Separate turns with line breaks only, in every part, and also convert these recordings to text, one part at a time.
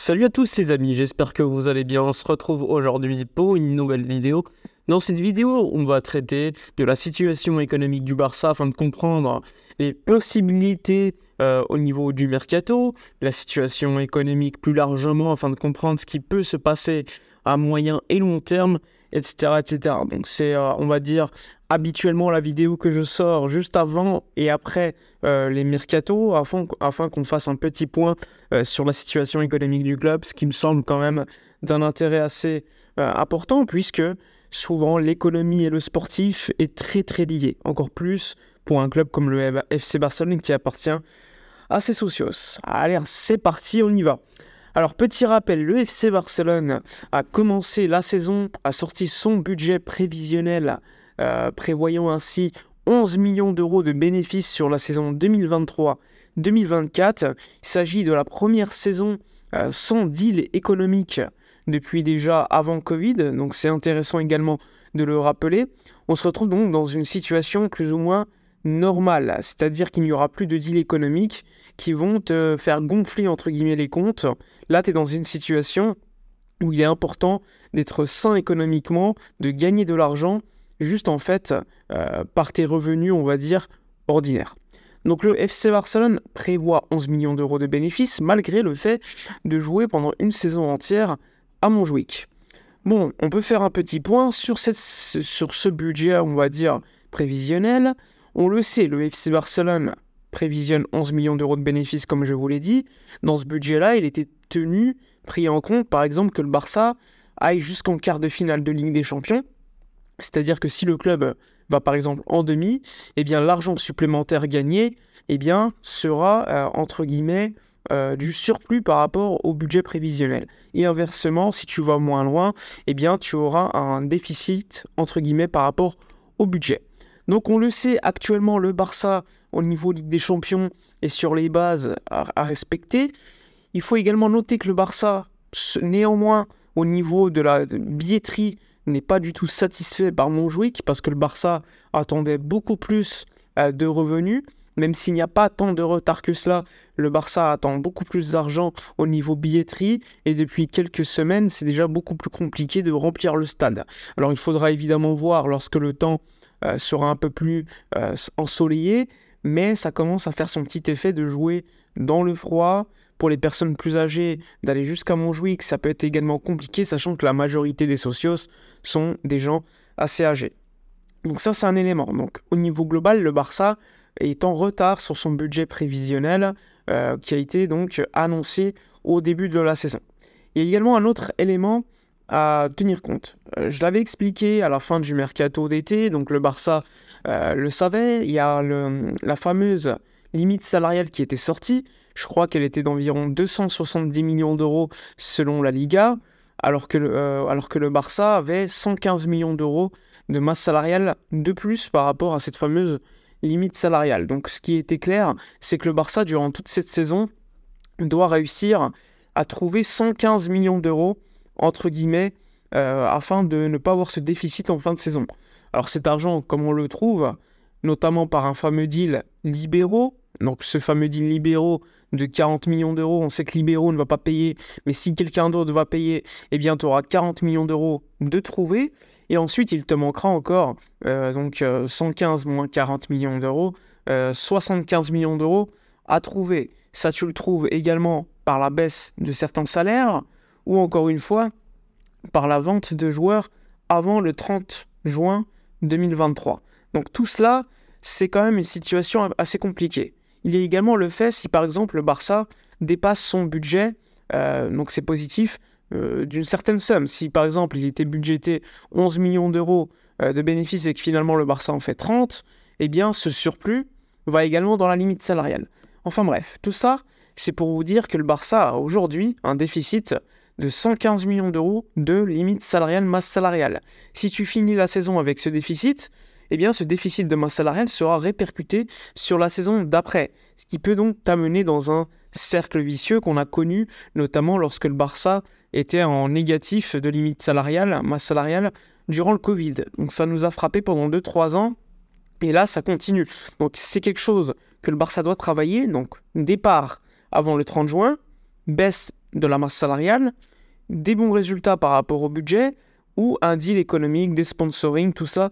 Salut à tous les amis, j'espère que vous allez bien. On se retrouve aujourd'hui pour une nouvelle vidéo. Dans cette vidéo, on va traiter de la situation économique du Barça afin de comprendre les possibilités au niveau du mercato, la situation économique plus largement afin de comprendre ce qui peut se passer à moyen et long terme, etc. etc. Donc c'est, on va dire, habituellement la vidéo que je sors juste avant et après les mercatos afin qu'on fasse un petit point sur la situation économique du club, ce qui me semble quand même d'un intérêt assez important puisque souvent l'économie et le sportif est très très lié, encore plus pour un club comme le FC Barcelone qui appartient à ses socios. Allez, c'est parti, on y va. Alors, petit rappel, le FC Barcelone a commencé la saison, a sorti son budget prévisionnel, prévoyant ainsi 11 millions d'euros de bénéfices sur la saison 2023-2024. Il s'agit de la première saison sans deal économique depuis déjà avant Covid, donc c'est intéressant également de le rappeler. On se retrouve donc dans une situation plus ou moins normale, c'est-à-dire qu'il n'y aura plus de deals économiques qui vont te faire gonfler entre guillemets les comptes. Là, tu es dans une situation où il est important d'être sain économiquement, de gagner de l'argent juste en fait par tes revenus, on va dire, ordinaires. Donc le FC Barcelone prévoit 11 millions d'euros de bénéfices malgré le fait de jouer pendant une saison entière à Montjuïc. Bon, on peut faire un petit point sur ce budget, on va dire, prévisionnel. On le sait, le FC Barcelone prévisionne 11 millions d'euros de bénéfices, comme je vous l'ai dit. Dans ce budget-là, il était pris en compte, par exemple, que le Barça aille jusqu'en quart de finale de Ligue des Champions. C'est-à-dire que si le club va, par exemple, en demi, eh bien, l'argent supplémentaire gagné sera, entre guillemets, du surplus par rapport au budget prévisionnel. Et inversement, si tu vas moins loin, eh bien, tu auras un déficit, entre guillemets, par rapport au budget. Donc on le sait, actuellement, le Barça, au niveau Ligue des Champions, est sur les bases à respecter. Il faut également noter que le Barça, néanmoins, au niveau de la billetterie, n'est pas du tout satisfait par Montjuïc, parce que le Barça attendait beaucoup plus de revenus. Même s'il n'y a pas tant de retard que cela, le Barça attend beaucoup plus d'argent au niveau billetterie et depuis quelques semaines, c'est déjà beaucoup plus compliqué de remplir le stade. Alors il faudra évidemment voir lorsque le temps sera un peu plus ensoleillé, mais ça commence à faire son petit effet de jouer dans le froid. Pour les personnes plus âgées, d'aller jusqu'à Montjuïc, ça peut être également compliqué, sachant que la majorité des socios sont des gens assez âgés. Donc ça, c'est un élément. Donc au niveau global, le Barça est en retard sur son budget prévisionnel qui a été donc annoncé au début de la saison. Il y a également un autre élément à tenir compte. Je l'avais expliqué à la fin du mercato d'été, donc le Barça le savait, il y a la fameuse limite salariale qui était sortie. Je crois qu'elle était d'environ 270 millions d'euros selon la Liga, alors que le Barça avait 115 millions d'euros de masse salariale de plus par rapport à cette fameuse limite salariale. Donc ce qui était clair, c'est que le Barça, durant toute cette saison, doit réussir à trouver 115 millions d'euros, entre guillemets, afin de ne pas avoir ce déficit en fin de saison. Alors cet argent, comme on le trouve, notamment par un fameux deal libéraux, donc ce fameux deal libéraux de 40 millions d'euros, on sait que libéraux ne va pas payer, mais si quelqu'un d'autre va payer, eh bien tu auras 40 millions d'euros de trouver. Et ensuite, il te manquera encore 115 moins 40 millions d'euros, 75 millions d'euros à trouver. Ça, tu le trouves également par la baisse de certains salaires ou encore une fois par la vente de joueurs avant le 30 juin 2023. Donc tout cela, c'est quand même une situation assez compliquée. Il y a également le fait, si par exemple le Barça dépasse son budget, donc c'est positif, d'une certaine somme. Si par exemple il était budgété 11 millions d'euros de bénéfices et que finalement le Barça en fait 30, eh bien ce surplus va également dans la limite salariale. Enfin bref, tout ça, c'est pour vous dire que le Barça a aujourd'hui un déficit de 115 millions d'euros de limite salariale, masse salariale. Si tu finis la saison avec ce déficit, eh bien ce déficit de masse salariale sera répercuté sur la saison d'après, ce qui peut donc t'amener dans un cercle vicieux qu'on a connu notamment lorsque le Barça était en négatif de limite salariale, masse salariale, durant le Covid. Donc ça nous a frappé pendant 2-3 ans, et là ça continue. Donc c'est quelque chose que le Barça doit travailler, donc départ avant le 30 juin, baisse de la masse salariale, des bons résultats par rapport au budget, ou un deal économique, des sponsoring, tout ça,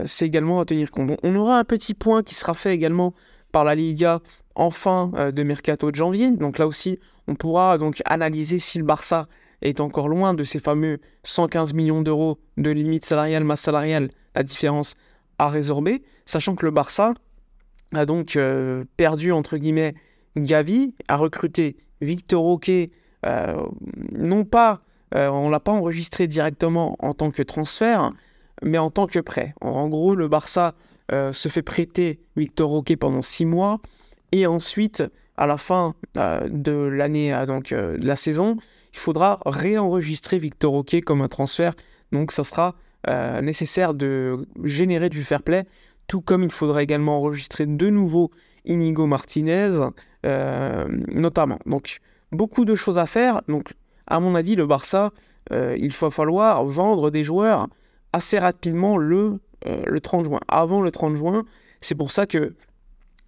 c'est également à tenir compte. On aura un petit point qui sera fait également par la Liga en fin de mercato de janvier. Donc là aussi, on pourra donc analyser si le Barça est encore loin de ces fameux 115 millions d'euros de limite salariale, masse salariale, la différence à résorber, sachant que le Barça a donc perdu, entre guillemets, Gavi, a recruté Victor Roque, non pas, on ne l'a pas enregistré directement en tant que transfert, mais en tant que prêt. En gros, le Barça se fait prêter Victor Roque pendant 6 mois, et ensuite, à la fin de l'année, de la saison, il faudra réenregistrer Victor Roque comme un transfert. Donc, ça sera nécessaire de générer du fair play, tout comme il faudra également enregistrer de nouveau Inigo Martinez, notamment. Donc, beaucoup de choses à faire. Donc, à mon avis, le Barça, il va falloir vendre des joueurs assez rapidement le 30 juin. Avant le 30 juin, c'est pour ça que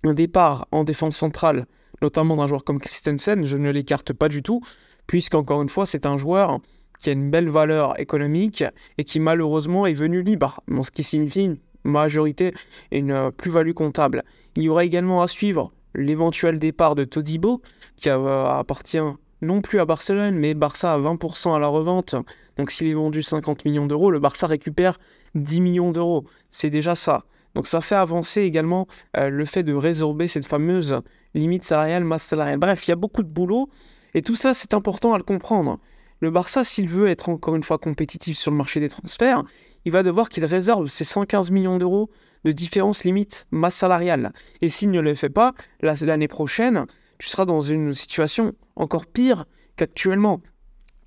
un départ en défense centrale, notamment d'un joueur comme Christensen, je ne l'écarte pas du tout, puisqu'encore une fois, c'est un joueur qui a une belle valeur économique et qui malheureusement est venu libre, ce qui signifie une majorité et une plus-value comptable. Il y aura également à suivre l'éventuel départ de Todibo, qui appartient non plus à Barcelone, mais Barça à 20% à la revente. Donc s'il est vendu 50 millions d'euros, le Barça récupère 10 millions d'euros. C'est déjà ça. Donc ça fait avancer également le fait de résorber cette fameuse limite salariale, masse salariale. Bref, il y a beaucoup de boulot et tout ça, c'est important à le comprendre. Le Barça, s'il veut être encore une fois compétitif sur le marché des transferts, il va devoir qu'il réserve ses 115 millions d'euros de différence limite masse salariale. Et s'il ne le fait pas, l'année prochaine, tu seras dans une situation encore pire qu'actuellement,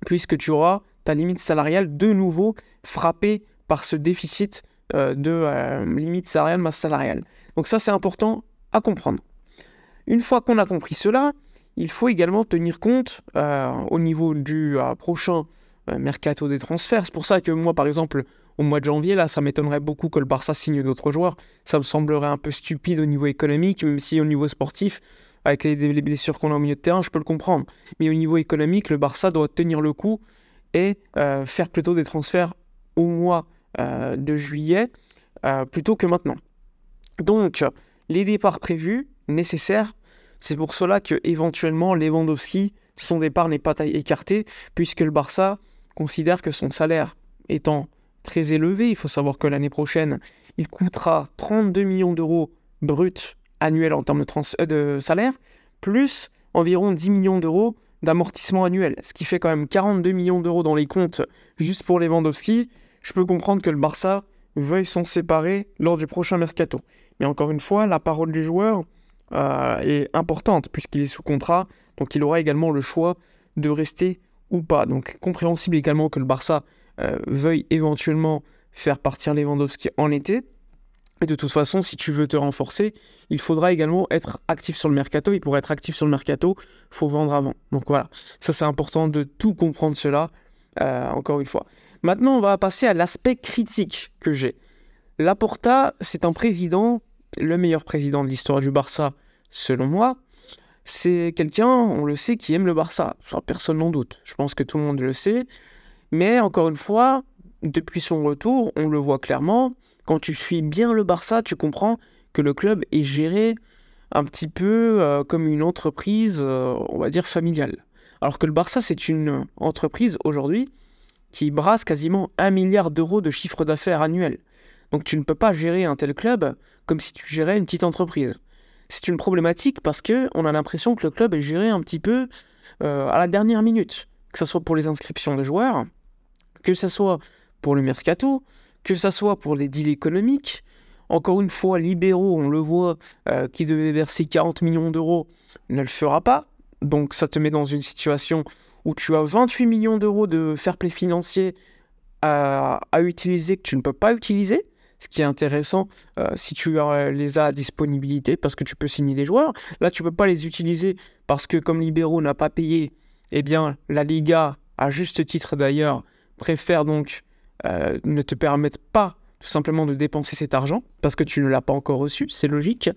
puisque tu auras ta limite salariale de nouveau frappée par ce déficit de limite salariale, masse salariale. Donc ça, c'est important à comprendre. Une fois qu'on a compris cela, il faut également tenir compte au niveau du prochain mercato des transferts. C'est pour ça que moi, par exemple, au mois de janvier, là, ça m'étonnerait beaucoup que le Barça signe d'autres joueurs. Ça me semblerait un peu stupide au niveau économique, même si au niveau sportif, avec les blessures qu'on a au milieu de terrain, je peux le comprendre. Mais au niveau économique, le Barça doit tenir le coup et faire plutôt des transferts au mois de juillet plutôt que maintenant. Donc, les départs prévus, nécessaires, c'est pour cela que éventuellement Lewandowski, son départ n'est pas écarté, puisque le Barça considère que son salaire étant très élevé, il faut savoir que l'année prochaine, il coûtera 32 millions d'euros bruts annuels en termes de salaire, plus environ 10 millions d'euros d'amortissement annuel, ce qui fait quand même 42 millions d'euros dans les comptes juste pour Lewandowski. Je peux comprendre que le Barça veuille s'en séparer lors du prochain mercato. Mais encore une fois, la parole du joueur est importante puisqu'il est sous contrat, donc il aura également le choix de rester ou pas. Donc compréhensible également que le Barça veuille éventuellement faire partir Lewandowski en été. Et de toute façon, si tu veux te renforcer, il faudra également être actif sur le mercato. Et pour être actif sur le mercato, il faut vendre avant. Donc voilà, ça c'est important de tout comprendre cela, encore une fois. Maintenant, on va passer à l'aspect critique que j'ai. Laporta, c'est un président, le meilleur président de l'histoire du Barça, selon moi. C'est quelqu'un, on le sait, qui aime le Barça. Ça, personne n'en doute. Je pense que tout le monde le sait. Mais encore une fois, depuis son retour, on le voit clairement. Quand tu suis bien le Barça, tu comprends que le club est géré un petit peu comme une entreprise, on va dire, familiale. Alors que le Barça, c'est une entreprise aujourd'hui qui brasse quasiment 1 milliard d'euros de chiffre d'affaires annuel. Donc tu ne peux pas gérer un tel club comme si tu gérais une petite entreprise. C'est une problématique parce qu'on a l'impression que le club est géré un petit peu à la dernière minute. Que ce soit pour les inscriptions de joueurs, que ce soit pour le mercato, que ce soit pour les deals économiques. Encore une fois, Libéraux, on le voit, qui devait verser 40 millions d'euros, ne le fera pas. Donc ça te met dans une situation où tu as 28 millions d'euros de fair play financier à utiliser que tu ne peux pas utiliser. Ce qui est intéressant si tu les as à disponibilité, parce que tu peux signer des joueurs. Là, tu ne peux pas les utiliser parce que comme Libéraux n'a pas payé, eh bien, la Liga, à juste titre d'ailleurs, préfère donc ne te permettre pas tout simplement de dépenser cet argent, parce que tu ne l'as pas encore reçu, c'est logique.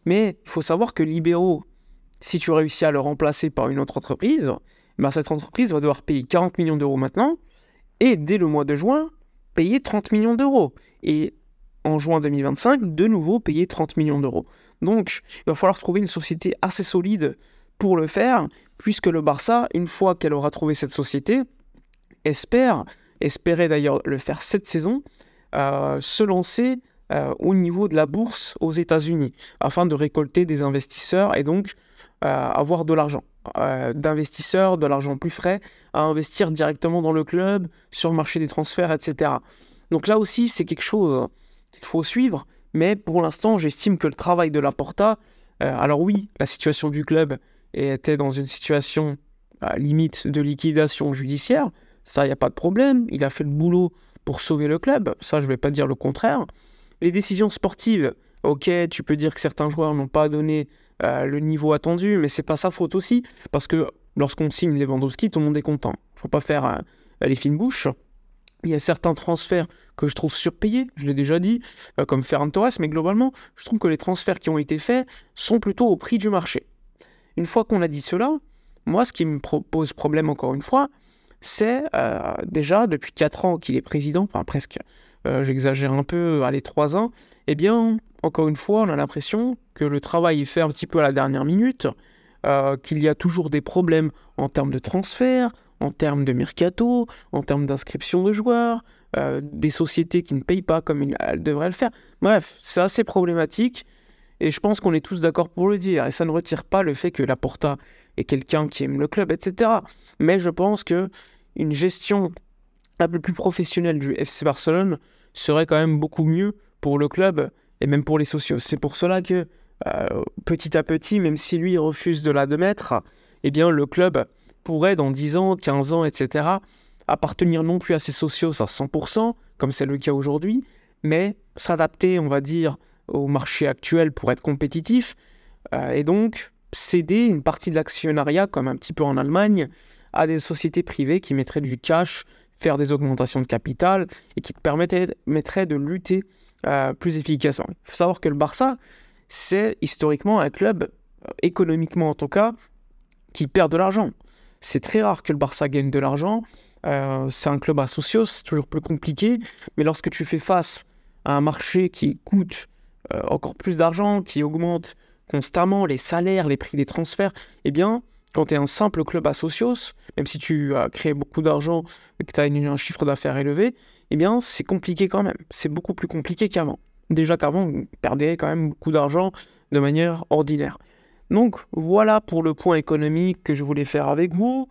Mais il faut savoir que Libéraux, si tu réussis à le remplacer par une autre entreprise, ben, cette entreprise va devoir payer 40 millions d'euros maintenant, et dès le mois de juin, payer 30 millions d'euros. Et en juin 2025, de nouveau payer 30 millions d'euros. Donc, il va falloir trouver une société assez solide pour le faire, puisque le Barça, une fois qu'elle aura trouvé cette société, espérait d'ailleurs le faire cette saison, se lancer au niveau de la bourse aux États-Unis, afin de récolter des investisseurs et donc avoir de l'argent. D'investisseurs, de l'argent plus frais, à investir directement dans le club, sur le marché des transferts, etc. Donc là aussi, c'est quelque chose qu'il faut suivre, mais pour l'instant, j'estime que le travail de Laporta, alors oui, la situation du club était dans une situation limite de liquidation judiciaire, ça, il n'y a pas de problème, il a fait le boulot pour sauver le club, ça, je ne vais pas dire le contraire. Les décisions sportives, ok, tu peux dire que certains joueurs n'ont pas donné le niveau attendu, mais c'est pas sa faute aussi, parce que lorsqu'on signe Lewandowski, tout le monde est content. Faut pas faire les fines bouches. Il y a certains transferts que je trouve surpayés, je l'ai déjà dit, comme Ferran Torres, mais globalement, je trouve que les transferts qui ont été faits sont plutôt au prix du marché. Une fois qu'on a dit cela, moi, ce qui me pose problème encore une fois, c'est déjà depuis 4 ans qu'il est président, enfin presque, j'exagère un peu, allez 3 ans, eh bien, encore une fois, on a l'impression que le travail est fait un petit peu à la dernière minute, qu'il y a toujours des problèmes en termes de transfert, en termes de mercato, en termes d'inscription de joueurs, des sociétés qui ne payent pas comme elles devraient le faire. Bref, c'est assez problématique, et je pense qu'on est tous d'accord pour le dire, et ça ne retire pas le fait que Laporta est quelqu'un qui aime le club, etc. Mais je pense que une gestion un peu plus professionnelle du FC Barcelone serait quand même beaucoup mieux pour le club et même pour les socios. C'est pour cela que petit à petit, même si lui refuse de l'admettre, eh bien le club pourrait dans 10 ans, 15 ans, etc. appartenir non plus à ses socios à 100%, comme c'est le cas aujourd'hui, mais s'adapter, on va dire, au marché actuel pour être compétitif, et donc céder une partie de l'actionnariat, comme un petit peu en Allemagne, à des sociétés privées qui mettraient du cash, faire des augmentations de capital et qui te permettraient de lutter plus efficacement. Il faut savoir que le Barça, c'est historiquement un club, économiquement en tout cas, qui perd de l'argent. C'est très rare que le Barça gagne de l'argent. C'est un club à socios, c'est toujours plus compliqué. Mais lorsque tu fais face à un marché qui coûte encore plus d'argent, qui augmente constamment les salaires, les prix des transferts, eh bien, quand tu es un simple club à socios, même si tu as créé beaucoup d'argent et que tu as un chiffre d'affaires élevé, eh bien, c'est compliqué quand même. C'est beaucoup plus compliqué qu'avant. Déjà qu'avant, on perdait quand même beaucoup d'argent de manière ordinaire. Donc, voilà pour le point économique que je voulais faire avec vous.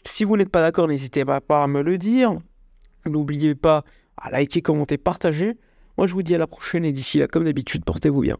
Si vous n'êtes pas d'accord, n'hésitez pas à me le dire. N'oubliez pas à liker, commenter, partager. Moi, je vous dis à la prochaine et d'ici là, comme d'habitude, portez-vous bien.